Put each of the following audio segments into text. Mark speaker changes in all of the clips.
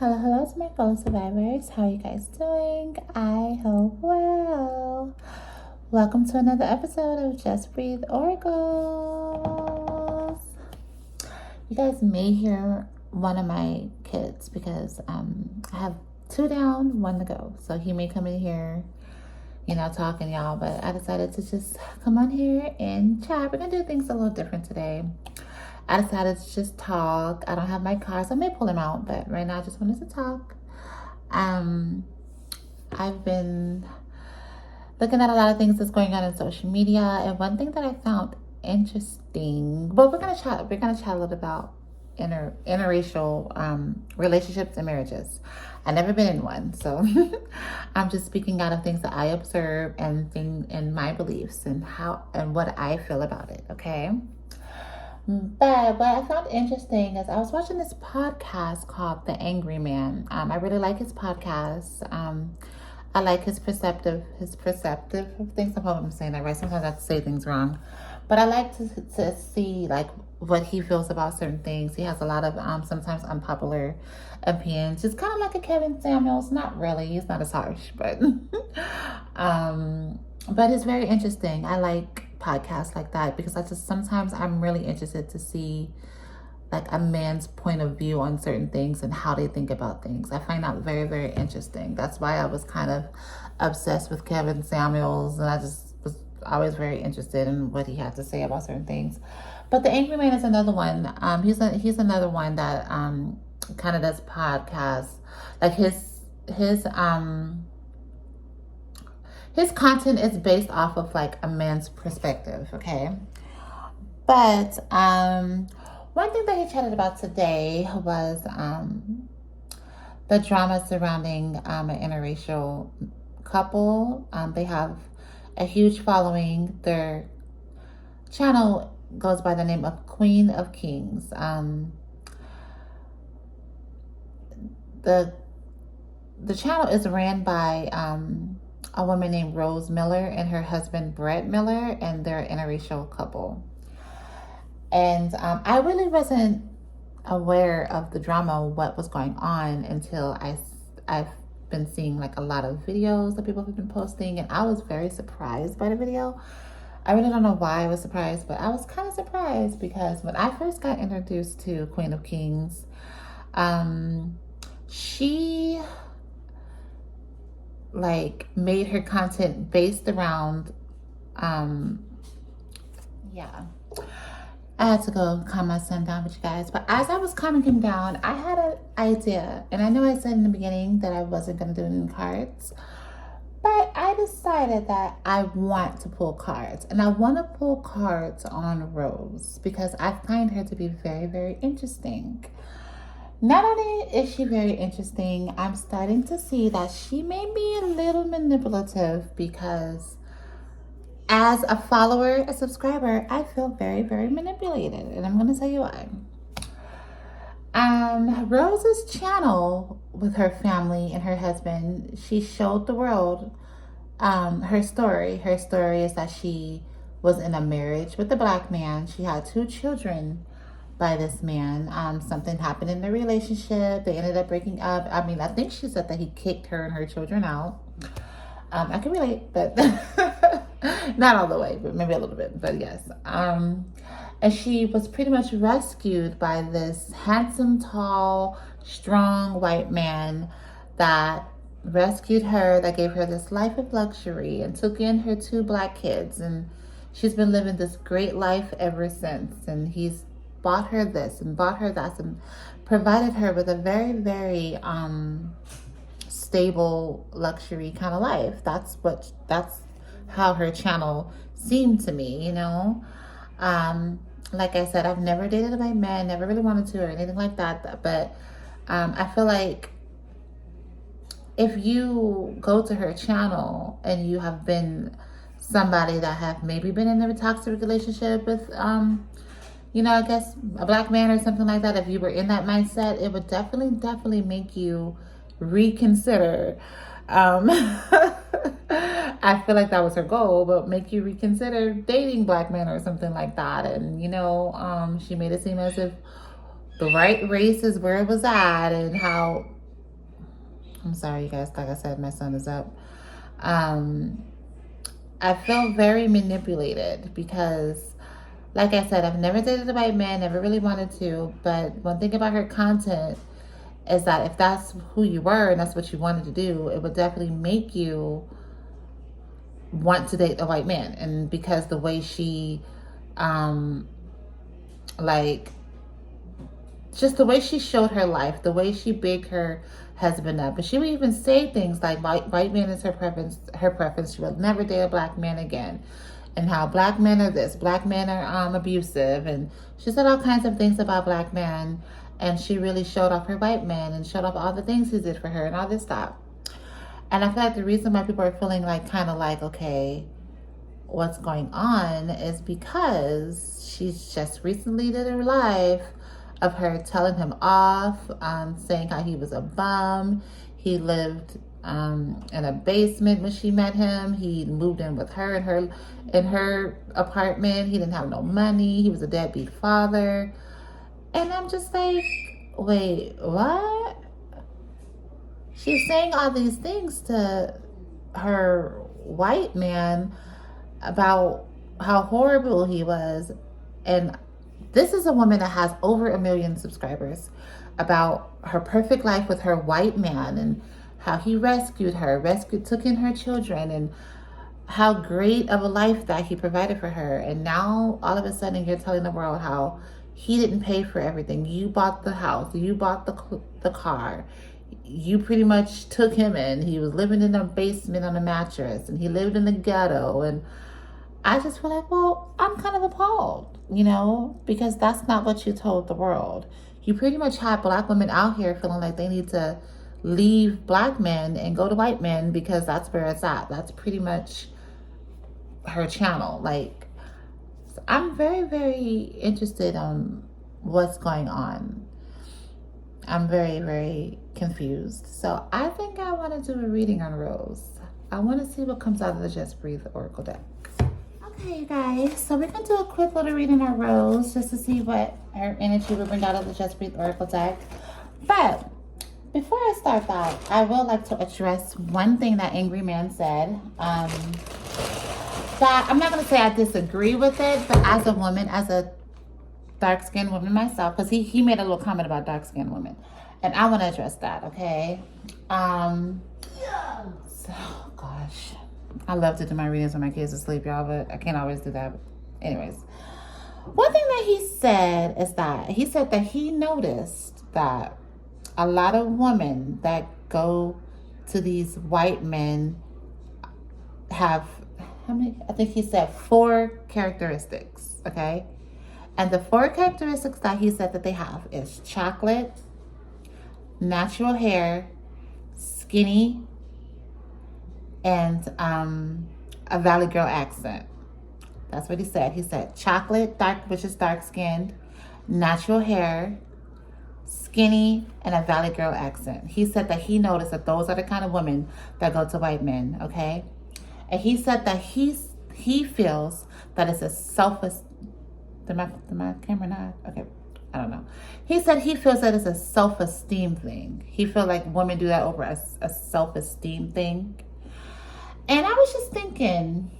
Speaker 1: Hello to my fellow survivors. How are you guys doing? I hope well. Welcome to another episode of Just Breathe Oracles. You guys may hear one of my kids because I have 2 down, 1 to go. So he may come in here, talking y'all, but I decided to just come on here and chat. We're going to do things a little different today. I decided to just talk. I don't have my car, so I may pull him out, but right now I just wanted to talk. I've been looking at a lot of things that's going on in social media, and one thing that I found interesting, but we're gonna chat a little about interracial relationships and marriages. I've never been in one, so I'm just speaking out of things that I observe and my beliefs and what I feel about it. Okay. But what I found interesting is I was watching this podcast called The Angry Man. I really like his podcast. I like his perceptive of things. I hope I'm saying that right. Sometimes I have to say things wrong. But I like to see like what he feels about certain things. He has a lot of sometimes unpopular opinions. Just kind of like a Kevin Samuels. Not really. He's not as harsh, but but it's very interesting. I like podcasts like that because sometimes I'm really interested to see like a man's point of view on certain things and how they think about things. I find that very, very interesting. That's why I was kind of obsessed with Kevin Samuels, and I just was always very interested in what he had to say about certain things. But The Angry Man is another one. He's another one that kind of does podcasts. Like his content is based off of like a man's perspective, okay? But one thing that he chatted about today was the drama surrounding an interracial couple. They have a huge following. Their channel goes by the name of KWEEN of Kings. The channel is ran by a woman named Rose Miller and her husband Brett Miller, and they're an interracial couple. And I really wasn't aware of the drama, what was going on, until I've been seeing like a lot of videos that people have been posting, and I was very surprised by the video. I really don't know why I was surprised, but I was kind of surprised because when I first got introduced to Queen of Kings, she like made her content based around I had to go calm my son down with you guys, but as I was calming him down, I had an idea. And I know I said in the beginning that I wasn't going to do any cards, but I decided that I want to pull cards, and I want to pull cards on Rose because I find her to be very, very interesting. Not only is she very interesting, I'm starting to see that she may be a little manipulative because as a follower, a subscriber, I feel very, very manipulated. And I'm going to tell you why. Rose's channel with her family and her husband, she showed the world her story. Her story is that she was in a marriage with a black man. She had 2 children by this man. Something happened in their relationship. They ended up breaking up. I mean, I think she said that he kicked her and her children out. I can relate, but not all the way, but maybe a little bit, but yes. And she was pretty much rescued by this handsome, tall, strong white man that rescued her, that gave her this life of luxury and took in her 2 black kids. And she's been living this great life ever since. And he's bought her this and bought her that and provided her with a very, very stable luxury kind of life. That's how her channel seemed to me, like I said, I've never dated a white man, never really wanted to or anything like that, but I feel like if you go to her channel and you have been somebody that have maybe been in a toxic relationship with I guess a black man or something like that, if you were in that mindset, it would definitely make you reconsider. I feel like that was her goal, but make you reconsider dating black men or something like that. And she made it seem as if the right race is where it was at, and how I'm sorry, you guys. Like I said, my son is up. Um, I felt very manipulated because, like I said, I've never dated a white man, never really wanted to. But one thing about her content is that if that's who you were and that's what you wanted to do, it would definitely make you want to date a white man. And because the way she, like, just the way she showed her life, the way she bigged her husband up, and she would even say things like white man is her preference. Her preference. She will never date a black man again, and how black men are this, black men are abusive, and she said all kinds of things about black men, and she really showed off her white man and showed off all the things he did for her and all this stuff. And I feel like the reason why people are feeling like kind of like, okay, what's going on is because she's just recently did a live of her telling him off, saying how he was a bum. He lived in a basement when she met him. He moved in with her in her apartment. He didn't have no money. He was a deadbeat father. And I'm just like, wait, what? She's saying all these things to her white man about how horrible he was. And this is a woman that has over 1 million subscribers, about her perfect life with her white man and how he rescued her, took in her children, and how great of a life that he provided for her. And now all of a sudden you're telling the world how he didn't pay for everything. You bought the house, you bought the car, you pretty much took him in. He was living in a basement on a mattress, and he lived in the ghetto. And I just feel like, well, I'm kind of appalled, because that's not what you told the world. You pretty much had black women out here feeling like they need to leave black men and go to white men because that's where it's at. That's pretty much her channel. Like, so I'm very, very interested on what's going on. I'm very, very confused. So I think I want to do a reading on Rose. I want to see what comes out of the Just Breathe Oracle deck. Okay, you guys, so we're going to do a quick little reading on Rose just to see what her energy will bring out of the Just Breathe Oracle deck. But before I start that, I would like to address one thing that Angry Man said. That I'm not going to say I disagree with it, but as a woman, as a dark-skinned woman myself, because he made a little comment about dark-skinned women, and I want to address that, okay? So, gosh, I love to do my readings when my kids are asleep, y'all, but I can't always do that. Anyways, one thing that he said is that he noticed that a lot of women that go to these white men have, how many? I think he said 4 characteristics, okay? And the 4 characteristics that he said that they have is chocolate, natural hair, skinny, and a Valley Girl accent. That's what he said. He said chocolate, dark, which is dark skinned, natural hair, skinny, and a Valley Girl accent. He said that he noticed that those are the kind of women that go to white men, okay? And he said that he feels that it's a self-esteem. Did my camera not? Okay, I don't know. He said he feels that it's a self-esteem thing. He feels like women do that over a self-esteem thing. And I was just thinking,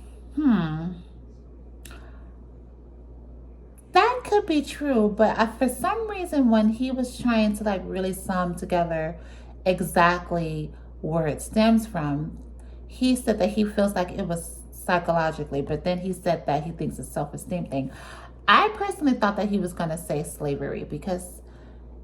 Speaker 1: that could be true, but for some reason when he was trying to like really sum together exactly where it stems from, he said that he feels like it was psychologically, but then he said that he thinks it's a self-esteem thing. I personally thought that he was going to say slavery, because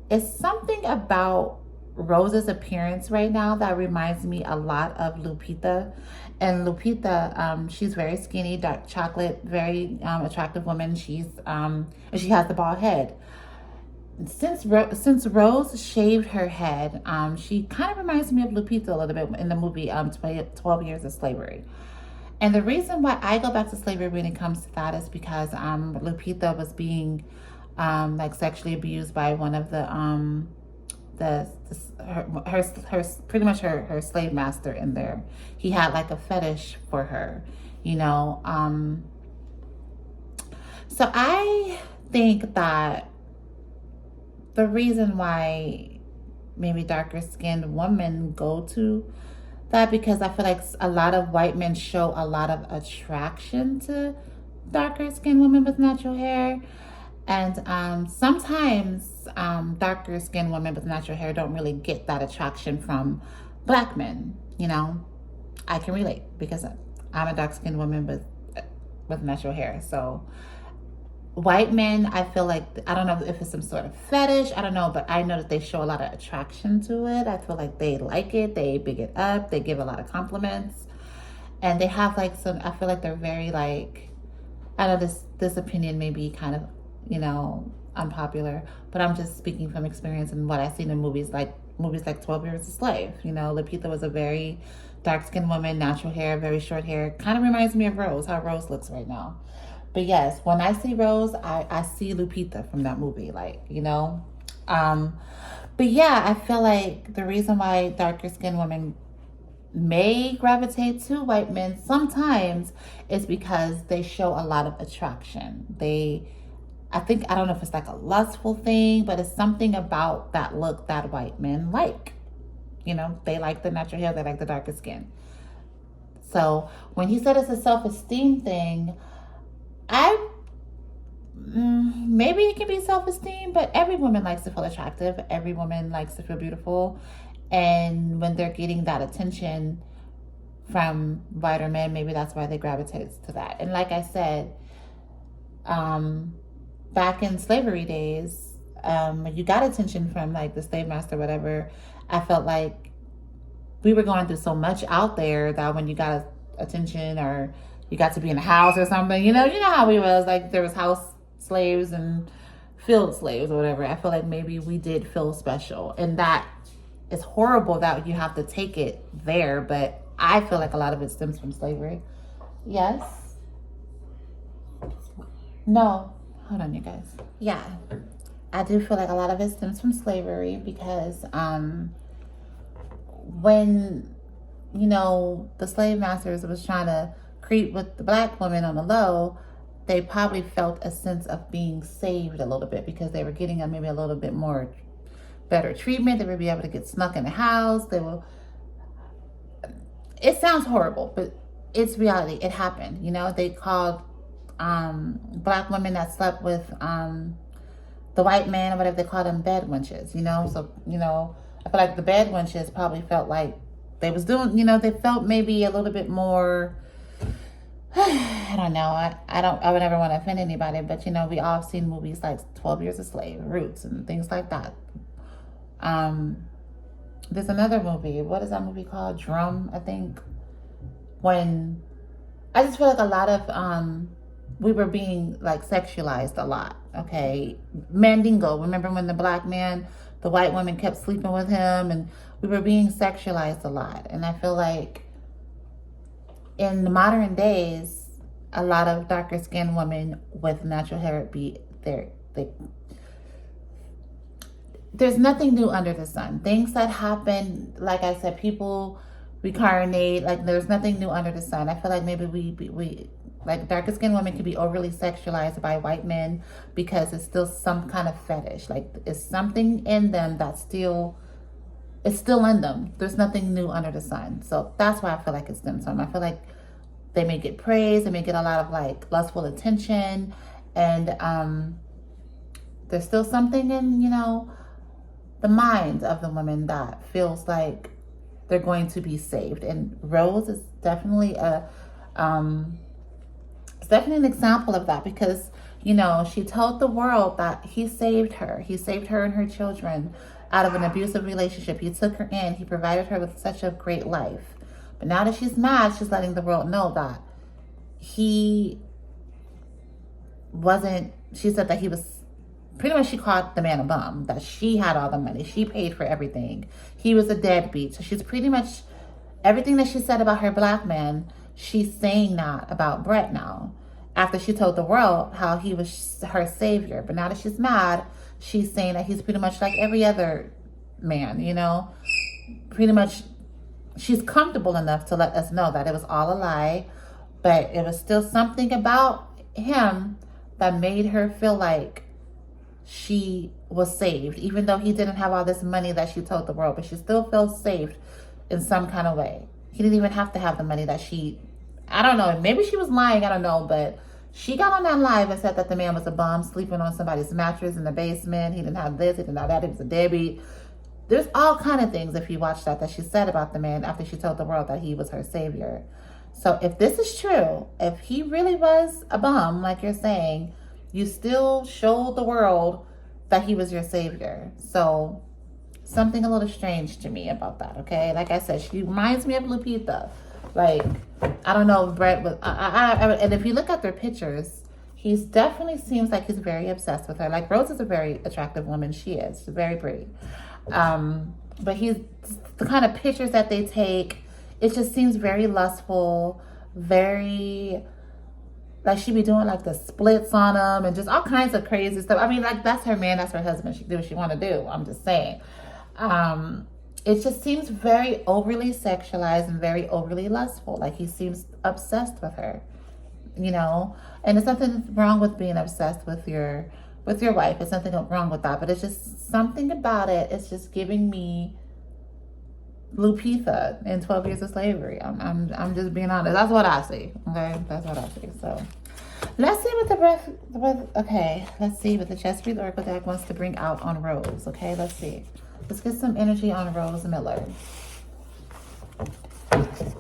Speaker 1: it's something about Rose's appearance right now that reminds me a lot of Lupita. And Lupita, she's very skinny, dark chocolate, very attractive woman. She's and she has the bald head. Since Rose shaved her head, she kind of reminds me of Lupita a little bit in the movie 12 Years of Slavery. And the reason why I go back to slavery when it comes to that is because Lupita was being like sexually abused by one of her pretty much her slave master in there. He had like a fetish for her, So I think that the reason why maybe darker skinned women go to that, because I feel like a lot of white men show a lot of attraction to darker skinned women with natural hair. And sometimes darker skinned women with natural hair don't really get that attraction from black men. You know, I can relate because I'm a dark skinned woman with natural hair. So white men, I feel like, I don't know if it's some sort of fetish, I don't know, but I know that they show a lot of attraction to it. I feel like they like it, they big it up, they give a lot of compliments, and they have like some, I feel like they're very like, I know this opinion may be kind of, you know, unpopular, but I'm just speaking from experience and what I've seen in movies like 12 Years a Slave. You know, Lupita was a very dark-skinned woman, natural hair, very short hair. Kind of reminds me of Rose, how Rose looks right now. But yes, when I see Rose, I see Lupita from that movie, like, you know. But yeah, I feel like the reason why darker-skinned women may gravitate to white men sometimes is because they show a lot of attraction. I don't know if it's like a lustful thing, but it's something about that look that white men like. You know, they like the natural hair, they like the darker skin. So when he said it's a self-esteem thing, maybe it can be self-esteem, but every woman likes to feel attractive. Every woman likes to feel beautiful. And when they're getting that attention from whiter men, maybe that's why they gravitate to that. And like I said, back in slavery days, when you got attention from like the slave master, whatever, I felt like we were going through so much out there that when you got attention or you got to be in a house or something, you know how we was, like there was house slaves and field slaves or whatever. I feel like maybe we did feel special, and that is horrible that you have to take it there, but I feel like a lot of it stems from slavery. Yes? No. Hold on, you guys. Yeah. I do feel like a lot of it stems from slavery because when, you know, the slave masters was trying to creep with the black women on the low, they probably felt a sense of being saved a little bit because they were getting maybe a little bit more better treatment. They would be able to get snuck in the house. It sounds horrible, but it's reality. It happened. You know, they called black women that slept with the white man or whatever, they called them bed wenches, you know. So, you know, I feel like the bed wenches probably felt like they was doing, you know, they felt maybe a little bit more, I don't know. I would never want to offend anybody, but you know, we all seen movies like 12 Years a Slave, Roots, and things like that. There's another movie. What is that movie called? Drum, I think. When I just feel like a lot of we were being like sexualized a lot. Okay, Mandingo. Remember when the black man, the white woman kept sleeping with him, and we were being sexualized a lot. And I feel like in the modern days, a lot of darker skinned women with natural hair there's nothing new under the sun. Things that happen, like I said, people reincarnate, like there's nothing new under the sun. I feel like maybe we like darker skinned women can be overly sexualized by white men because it's still some kind of fetish. Like it's something in them it's still in them. There's nothing new under the sun. So that's why I feel like it stems from. I feel like they may get praise, they may get a lot of like lustful attention, and there's still something in, you know, the mind of the women that feels like they're going to be saved. And Rose is definitely it's definitely an example of that, because, you know, she told the world that he saved her. He saved her and her children out of an abusive relationship. He took her in. He provided her with such a great life. But now that she's mad, she's letting the world know that he wasn't, she said that he was, pretty much she called the man a bum, that she had all the money. She paid for everything. He was a deadbeat. So she's pretty much, everything that she said about her black man, she's saying that about Brett now. After she told the world how he was her savior. But now that she's mad, she's saying that he's pretty much like every other man, you know. Pretty much, she's comfortable enough to let us know that it was all a lie, but it was still something about him that made her feel like she was saved, even though he didn't have all this money that she told the world, but she still felt safe in some kind of way. He didn't even have to have the money that I don't know, maybe she was lying, I don't know, but she got on that live and said that the man was a bum, sleeping on somebody's mattress in the basement. He didn't have this, he didn't have that, he was a deadbeat. There's all kind of things, if you watch that she said about the man after she told the world that he was her savior. So if this is true, if he really was a bum, like you're saying, you still showed the world that he was your savior. So something a little strange to me about that, okay? Like I said, she reminds me of Lupita. Like, I don't know if Brett was, and if you look at their pictures, he's definitely seems like he's very obsessed with her. Like, Rose is a very attractive woman. She is. She's very pretty. But he's, the kind of pictures that they take, it just seems very lustful, very, like she be doing like the splits on him and just all kinds of crazy stuff. I mean, like, that's her man, that's her husband. She do what she want to do. I'm just saying. It just seems very overly sexualized and very overly lustful. Like, he seems obsessed with her, you know? And there's nothing wrong with being obsessed with your wife. There's nothing wrong with that. But it's just something about it. It's just giving me Lupita in 12 Years of Slavery. I'm just being honest. That's what I see. Okay? That's what I see. So let's see let's see what the Chesapeake Oracle deck wants to bring out on Rose. Okay, let's see. Let's get some energy on Rose Miller.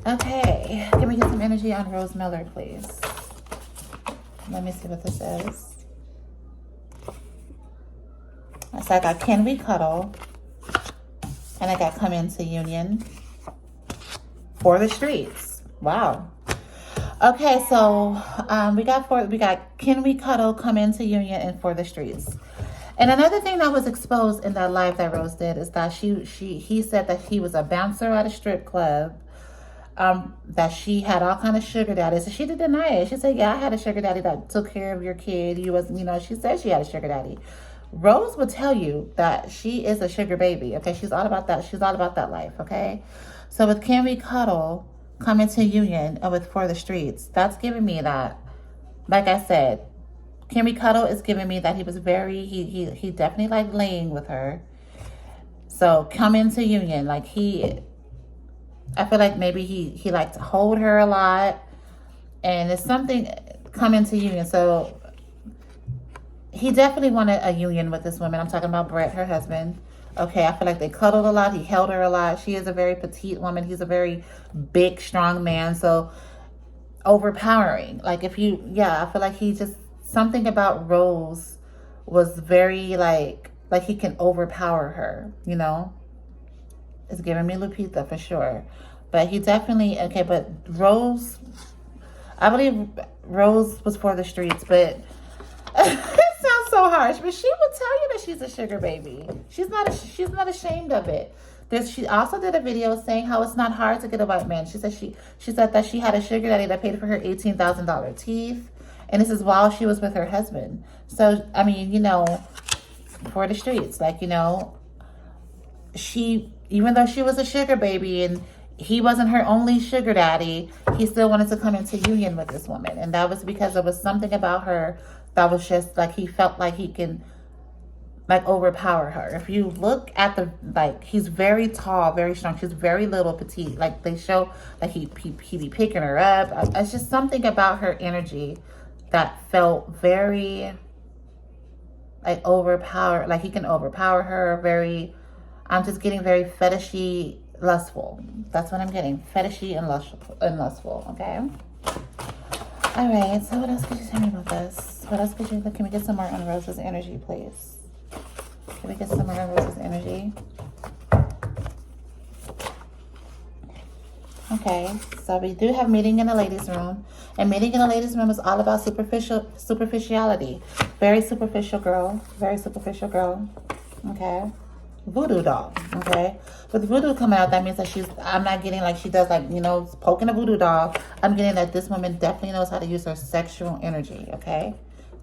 Speaker 1: Okay, can we get some energy on Rose Miller, please? Let me see what this is. So I got Can We Cuddle? And I got Come Into Union. For the Streets. Wow. Okay, so we got Can We Cuddle, Come Into Union, and For the Streets. And another thing that was exposed in that live that Rose did is that he said that he was a bouncer at a strip club, that she had all kind of sugar daddies. And she did deny it. She said, yeah, I had a sugar daddy that took care of your kid. She said she had a sugar daddy. Rose would tell you that she is a sugar baby, okay? She's all about that. She's all about that life, okay? So with Can We Cuddle, Come Into Union, and with For the Streets, that's giving me that, like I said, Can We Cuddle is giving me that he was he definitely liked laying with her. So Come Into Union, like I feel like maybe he liked to hold her a lot. And it's something, Come Into Union. So he definitely wanted a union with this woman. I'm talking about Brett, her husband. Okay, I feel like they cuddled a lot. He held her a lot. She is a very petite woman. He's a very big, strong man. So overpowering. Like I feel like he just, something about Rose was very like he can overpower her, you know? It's giving me Lupita for sure. But he definitely, okay, but Rose, I believe Rose was For the Streets, but it sounds so harsh, but she will tell you that she's a sugar baby. She's not ashamed of it. She also did a video saying how it's not hard to get a white man. She said that she had a sugar daddy that paid for her $18,000 teeth. And this is while she was with her husband. So, I mean, you know, For the Streets, like, you know, even though she was a sugar baby and he wasn't her only sugar daddy, he still wanted to come into union with this woman. And that was because there was something about her that was just like, he felt like he can like overpower her. If you look at he's very tall, very strong. She's very little, petite. Like they show like he be picking her up. It's just something about her energy that felt very like overpower, like he can overpower her. I'm just getting very fetishy, lustful. That's what I'm getting. Fetishy and lustful, okay? All right, so what else could you tell me about this? What else could you, can we get some more on Rose's energy, please? Can we get some more on Rose's energy? Okay, so we do have Meeting in the Ladies' Room. And Meeting in the Ladies' Room is all about superficiality. Very superficial girl. Very superficial girl. Okay. Voodoo doll. Okay. With voodoo coming out, that means that I'm not getting like she does like, you know, poking a voodoo doll. I'm getting that this woman definitely knows how to use her sexual energy. Okay.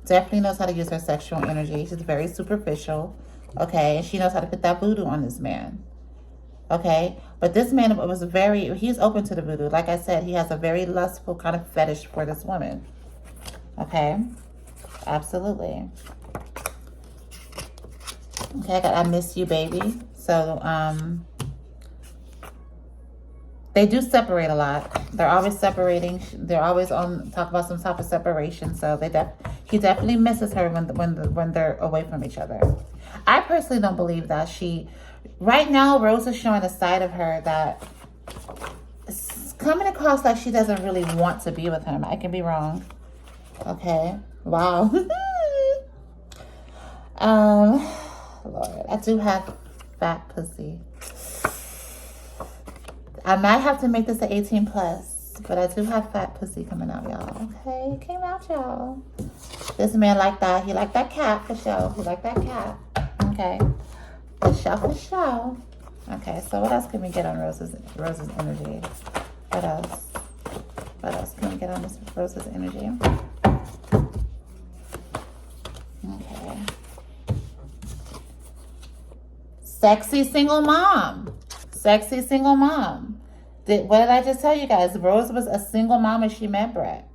Speaker 1: Definitely knows how to use her sexual energy. She's very superficial. Okay. And she knows how to put that voodoo on this man. Okay, but this man he's open to the voodoo. Like I said, he has a very lustful kind of fetish for this woman. Okay, absolutely. Okay, I got I miss you, baby. So, they do separate a lot. They're always separating. They're always on talk about some type of separation. So he definitely misses her when they're away from each other. I personally don't believe that right now Rose is showing a side of her that is coming across like she doesn't really want to be with him. I can be wrong. Okay. Wow. Lord, I do have fat pussy. I might have to make this an 18 plus, but I do have fat pussy coming out, y'all. Okay, it came out, y'all. This man like that. He like that cat for sure. He like that cat. Okay, for sure. Okay, so what else can we get on Rose's energy? What else? What else can we get on this Rose's energy? Okay. Sexy single mom. Sexy single mom. What did I just tell you guys? Rose was a single mom and she met Brett.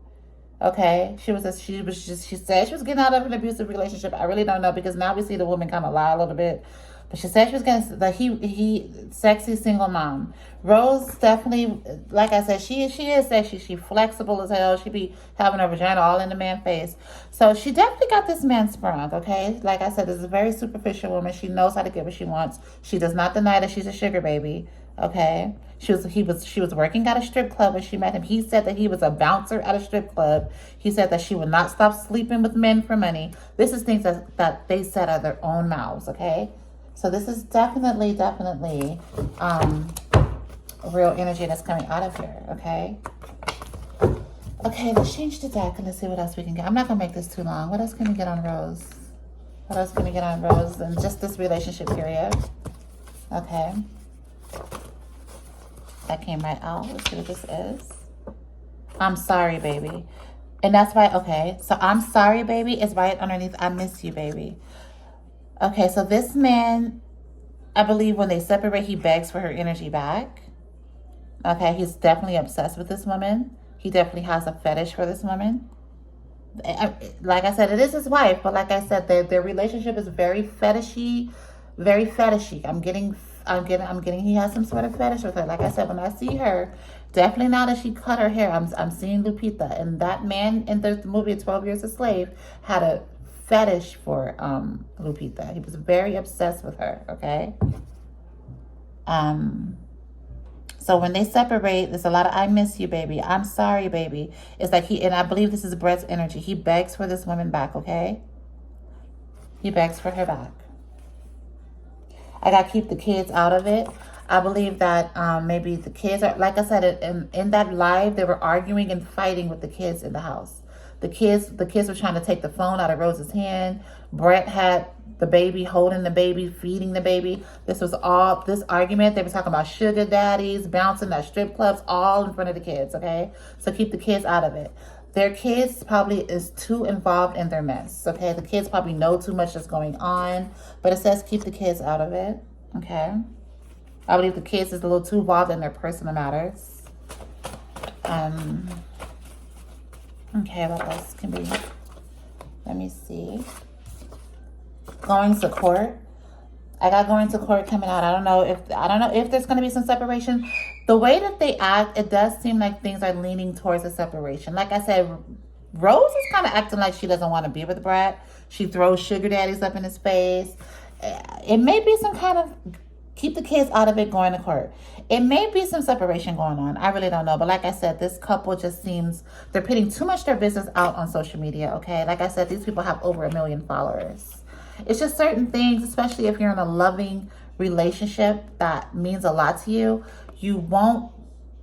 Speaker 1: Okay, she said she was getting out of an abusive relationship. I really don't know, because now we see the woman kind of lie a little bit. But she said she was gonna sexy single mom. Rose definitely, like I said, she is sexy. She flexible as hell. She be having her vagina all in the man's face. So she definitely got this man sprung. Okay, like I said, this is a very superficial woman. She knows how to get what she wants. She does not deny that she's a sugar baby. Okay, she was working at a strip club when she met him. He said that he was a bouncer at a strip club. He said that she would not stop sleeping with men for money. This is things that they said out of their own mouths. Okay. So this is definitely real energy that's coming out of here, okay? Okay, let's change the deck and let's see what else we can get. I'm not going to make this too long. What else can we get on Rose? What else can we get on Rose in just this relationship period? Okay. That came right out. Let's see what this is. I'm sorry, baby. And that's why, okay. So I'm sorry, baby is right underneath I miss you, baby. Okay, so this man, I believe when they separate, he begs for her energy back. Okay, he's definitely obsessed with this woman. He definitely has a fetish for this woman. Like I said, it is his wife, but like I said, their relationship is very fetishy, very fetishy. I'm getting he has some sort of fetish with her. Like I said, when I see her, definitely now that she cut her hair, I'm seeing Lupita. And that man in the movie 12 Years a Slave had a fetish for Lupita. He was very obsessed with her, okay? So when they separate, there's a lot of I miss you, baby. I'm sorry, baby. It's like and I believe this is Brett's energy. He begs for this woman back, okay? He begs for her back. I got to keep the kids out of it. I believe that maybe the kids are, like I said, in that live, they were arguing and fighting with the kids in the house. The kids were trying to take the phone out of Rose's hand. Brett had the baby, holding the baby, feeding the baby. This argument, they were talking about sugar daddies, bouncing at strip clubs, all in front of the kids, okay? So keep the kids out of it. Their kids probably is too involved in their mess, okay? The kids probably know too much that's going on, but it says keep the kids out of it, okay? I believe the kids is a little too involved in their personal matters. Okay, what else can be? Let me see. Going to court. I got going to court coming out. I don't know if there's going to be some separation. The way that they act, it does seem like things are leaning towards a separation. Like I said, Rose is kind of acting like she doesn't want to be with Brett. She throws sugar daddies up in his face. It may be some kind of keep the kids out of it going to court. It may be some separation going on. I really don't know. But like I said, this couple just seems they're putting too much their business out on social media, okay? Like I said, these people have over 1 million followers. It's just certain things, especially if you're in a loving relationship that means a lot to you, you won't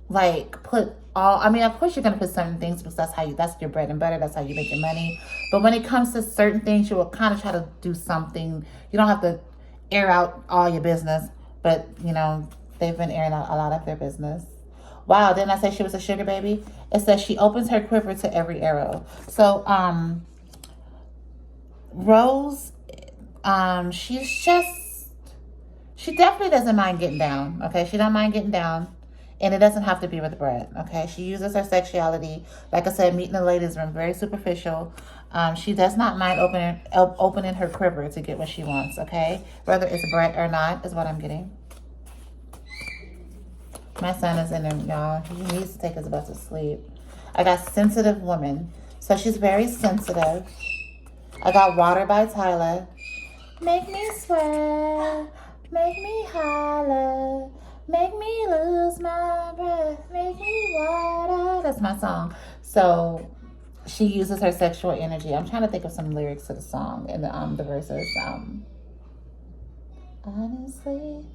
Speaker 1: like put all, I mean, of course you're going to put certain things because that's your bread and butter. That's how you make your money. But when it comes to certain things, you will kind of try to do something. You don't have to air out all your business, but you know, they've been airing out a lot of their business. Wow, didn't I say she was a sugar baby? It says she opens her quiver to every arrow. So, Rose, she definitely doesn't mind getting down. Okay, she don't mind getting down. And it doesn't have to be with Brett, okay? She uses her sexuality, like I said, meeting the ladies room, very superficial. She does not mind opening her quiver to get what she wants, okay? Whether it's Brett or not is what I'm getting. My son is in there, y'all. He needs to take his butt to sleep. I got sensitive woman. So she's very sensitive. I got Water by Tyler. Make me sweat. Make me holler. Make me lose my breath. Make me water. That's my song. So she uses her sexual energy. I'm trying to think of some lyrics to the song and the verses. Honestly,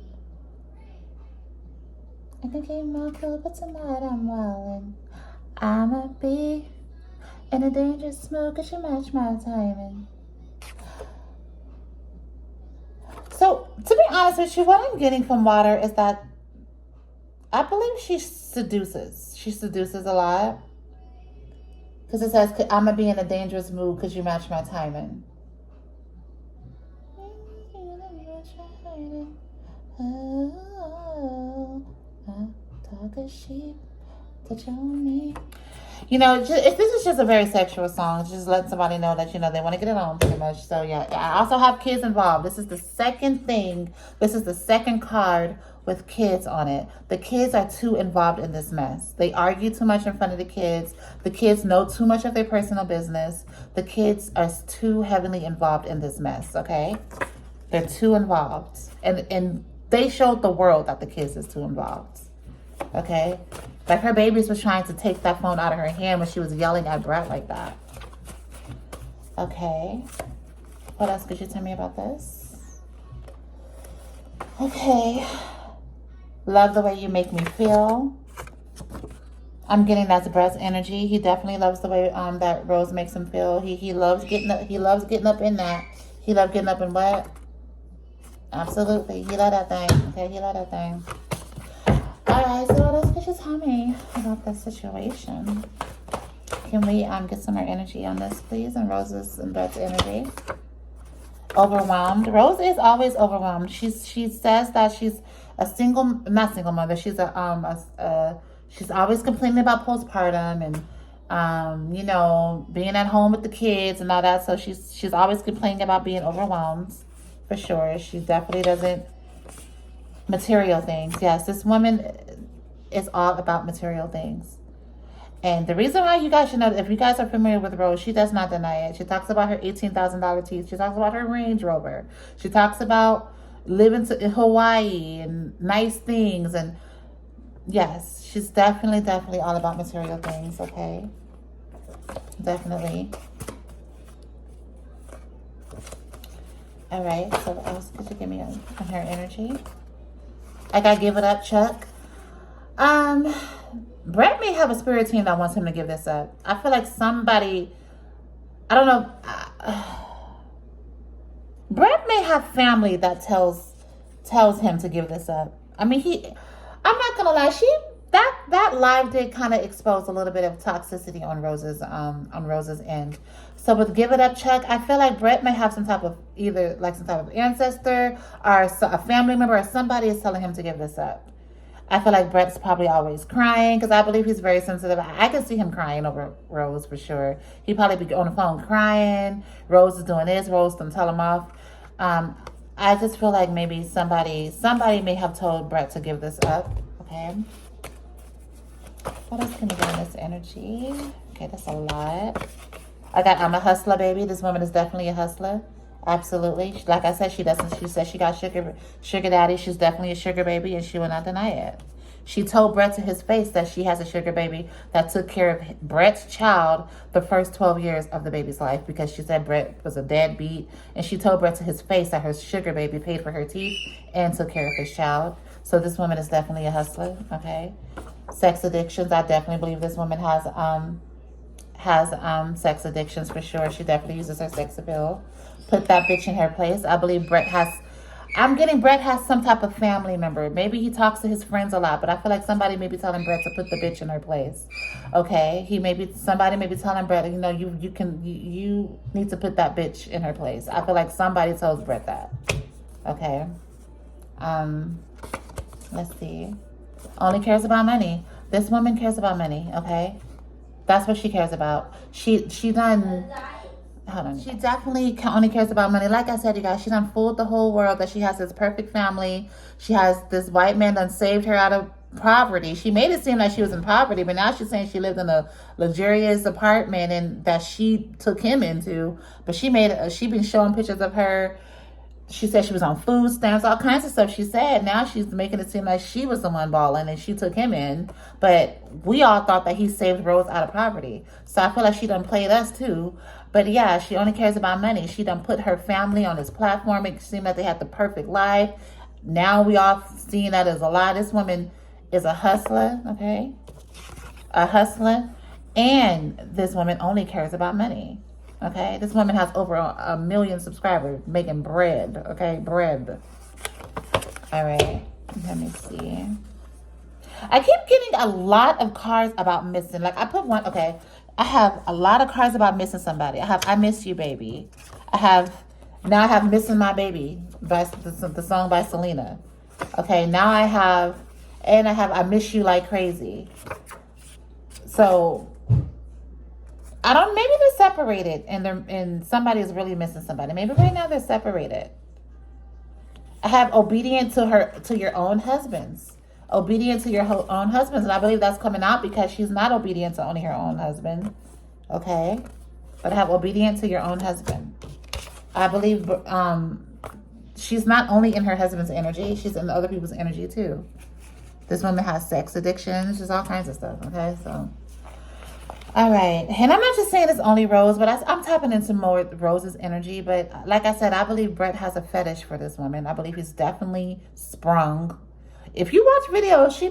Speaker 1: I can keep my cool, but tonight I'm wildin'. I'ma be in a dangerous mood, cause you match my timing. So, to be honest with you, what I'm getting from Water is that I believe she seduces. She seduces a lot. Because it says, I'ma be in a dangerous mood because you match my timing. Oh, talk a sheep. Touch on me. You know, this is just a very sexual song. Just let somebody know that, you know, they want to get it on pretty much. So, yeah. I also have kids involved. This is the second thing. This is the second card with kids on it. The kids are too involved in this mess. They argue too much in front of the kids. The kids know too much of their personal business. The kids are too heavily involved in this mess, okay? They're too involved. And they showed the world that the kids is too involved. Okay? Like her babies was trying to take that phone out of her hand when she was yelling at Brett like that. Okay. What else could you tell me about this? Okay. Love the way you make me feel. I'm getting that's Brett's energy. He definitely loves the way that Rose makes him feel. He loves getting up. He loves getting up in that. He loves getting up in what? Absolutely. He love that thing. Okay, he love that thing. Alright, so what else could you tell me about this situation? Can we get some more energy on this, please? And Rose's and Brett's energy. Overwhelmed. Rose is always overwhelmed. She says that she's a not single mother. She's she's always complaining about postpartum and you know, being at home with the kids and all that. So she's always complaining about being overwhelmed, for sure. She definitely doesn't. Material things. Yes, this woman is all about material things. And the reason why you guys should know, if you guys are familiar with Rose, she does not deny it. She talks about her $18,000 teeth. She talks about her Range Rover. She talks about living in Hawaii and nice things. And yes, she's definitely all about material things, okay? Definitely. All right, so what else could you give me on her energy? I gotta give it up, Chuck. Brett may have a spirit team that wants him to give this up. I feel like somebody, I don't know. Brett may have family that tells him to give this up. I mean, I'm not gonna lie, that live did kind of expose a little bit of toxicity on Rose's end. So with Give It Up, Chuck, I feel like Brett may have some type of ancestor or a family member or somebody is telling him to give this up. I feel like Brett's probably always crying because I believe he's very sensitive. I can see him crying over Rose for sure. He'd probably be on the phone crying. Rose is doing this. Rose done tell him off. I just feel like maybe somebody may have told Brett to give this up. Okay. What else can we get in this energy? Okay, that's a lot. I'm a hustler, baby. This woman is definitely a hustler. Absolutely. Like I said, she said she got sugar daddy. She's definitely a sugar baby, and she will not deny it. She told Brett to his face that she has a sugar baby that took care of Brett's child the first 12 years of the baby's life because she said Brett was a deadbeat. And she told Brett to his face that her sugar baby paid for her teeth and took care of his child. So this woman is definitely a hustler, okay? Sex addictions. I definitely believe this woman has sex addictions for sure. She definitely uses her sex appeal. Put that bitch in her place. I believe I'm getting Brett has some type of family member. Maybe he talks to his friends a lot, but I feel like somebody may be telling Brett to put the bitch in her place. Okay? Somebody may be telling Brett, you know, you need to put that bitch in her place. I feel like somebody tells Brett that. Okay? Let's see. Only cares about money. This woman cares about money, okay? That's what she cares about. She done, hold on. She definitely only cares about money. Like I said, you guys, she done fooled the whole world that she has this perfect family. She has this white man done saved her out of poverty. She made it seem like she was in poverty, but now she's saying she lived in a luxurious apartment and that she took him into. But she been showing pictures of her. She said she was on food stamps, all kinds of stuff she said. Now she's making it seem like she was the one balling and she took him in. But we all thought that he saved Rose out of poverty. So I feel like she done played us too. But yeah, she only cares about money. She done put her family on this platform. It seemed like they had the perfect life. Now we all seeing that as a lie. This woman is a hustler, okay? A hustler. And this woman only cares about money. Okay, this woman has over a million subscribers making bread. Okay, bread. All right, let me see. I keep getting a lot of cards about missing. Like I put one. Okay, I have a lot of cards about missing somebody. I have "I Miss You, Baby." I have "Missing My Baby" by the song by Selena. Okay, now I have "I Miss You Like Crazy." So. Maybe they're separated and somebody is really missing somebody. Maybe right now they're separated. I have obedient to your own husbands. Obedient to your own husbands. And I believe that's coming out because she's not obedient to only her own husband. Okay. But I have obedient to your own husband. I believe she's not only in her husband's energy, she's in other people's energy too. This woman has sex addictions, just all kinds of stuff. Okay, so. All right. And I'm not just saying it's only Rose, but I'm tapping into more Rose's energy. But like I said, I believe Brett has a fetish for this woman. I believe he's definitely sprung. If you watch videos, she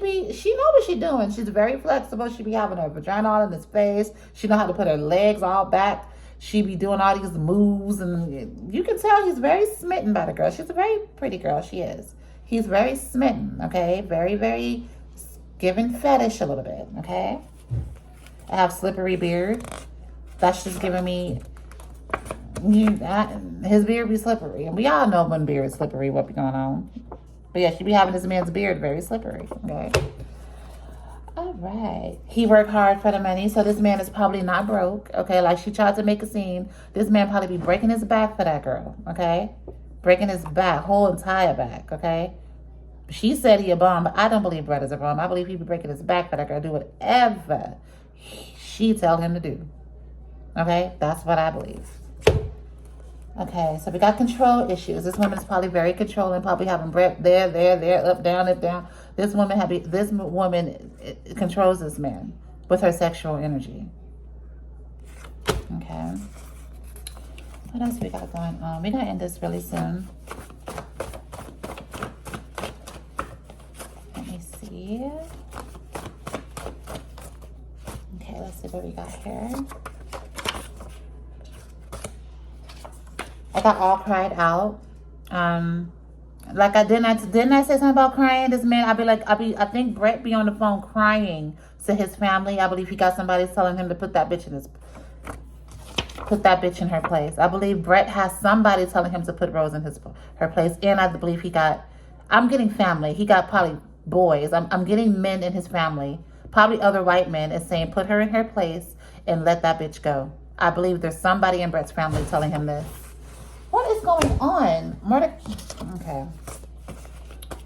Speaker 1: know what she's doing. She's very flexible. She be having her vagina all in his face. She know how to put her legs all back. She be doing all these moves. And you can tell he's very smitten by the girl. She's a very pretty girl. She is. He's very smitten, okay? Very, very giving fetish a little bit, okay? I have slippery beard. That's just giving me his beard be slippery. And we all know when beard is slippery, what be going on. But yeah, she be having this man's beard very slippery. Okay. All right. He worked hard for the money, so this man is probably not broke. Okay, like she tried to make a scene. This man probably be breaking his back for that girl. Okay, breaking his back, whole entire back. Okay. She said he a bum, but I don't believe Brett is a bum. I believe he be breaking his back for that girl. Do whatever she tell him to do. Okay, that's what I believe. Okay, so we got control issues. This woman is probably very controlling, probably having Brett there, up, down. This woman controls this man with her sexual energy. Okay. What else we got going on? We're gonna end this really soon. Let me see. Okay, let's see what we got here. I got all cried out. Like didn't I say something about crying? This man, I think Brett be on the phone crying to his family. I believe he got somebody telling him to put that bitch in her place. I believe Brett has somebody telling him to put Rose in her place. And I believe I'm getting family. He got probably boys. I'm getting men in his family. Probably other white men is saying put her in her place and let that bitch go. I believe there's somebody in Brett's family telling him this. What is going on? Murder. Okay.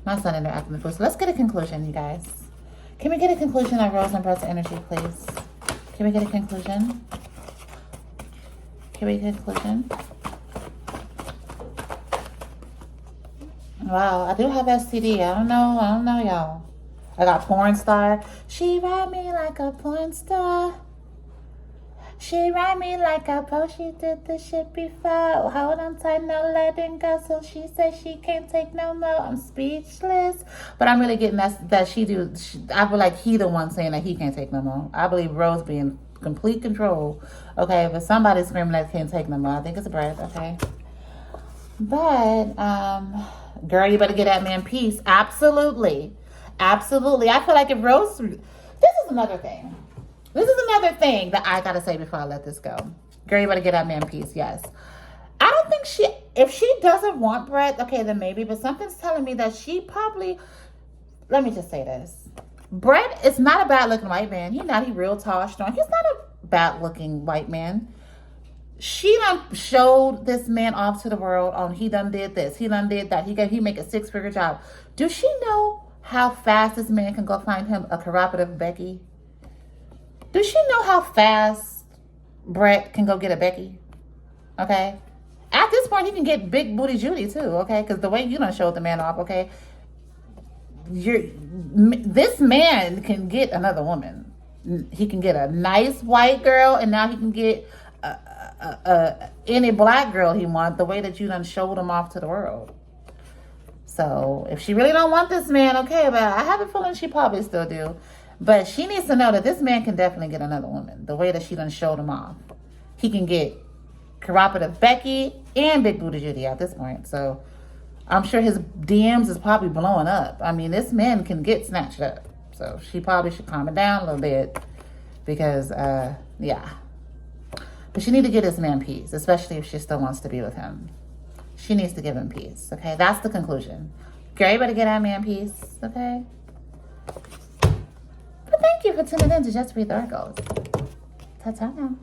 Speaker 1: My son interacting with the food. So let's get a conclusion, you guys. Can we get a conclusion on Rose and Brett's energy, please? Can we get a conclusion? Can we get a conclusion? Wow, I do have STD. I don't know, y'all. I got porn star. She ride me like a porn star. She ride me like a pro. She did this shit before. Hold on tight, no letting go. So she said she can't take no more. I'm speechless. But I'm really getting that she do. I feel like he the one saying that he can't take no more. I believe Rose be in complete control. Okay, but somebody screaming that can't take no more. I think it's Brett. Okay. But girl, you better get that man peace. Absolutely. Absolutely. I feel like if Rose, this is another thing. This is another thing that I gotta say before I let this go. Girl, you better get that man peace, yes. I don't think if she doesn't want Brett, okay, then maybe, but something's telling me that she probably, let me just say this. Brett is not a bad looking white man. He real tall, strong. He's not a bad looking white man. She done showed this man off to the world on he done did this, he done did that. He make a 6-figure job. Do she know how fast this man can go find him a cooperative Becky? Does she know how fast Brett can go get a Becky? Okay. At this point, he can get big booty Judy too. Okay, because the way you done showed the man off. Okay. This man can get another woman. He can get a nice white girl, and now he can get any black girl he wants. The way that you done showed him off to the world. So if she really don't want this man, okay, but I have a feeling she probably still do. But she needs to know that this man can definitely get another woman. The way that she done showed him off, he can get cooperative Becky and big booty Judy at this point. So I'm sure his DMs is probably blowing up. I mean, this man can get snatched up. So she probably should calm it down a little bit because, yeah. But she needs to give this man peace, especially if she still wants to be with him. She needs to give him peace, okay? That's the conclusion. Girl, you better get that man peace, okay? But thank you for tuning in to Just Read the Oracles. Ta-ta now.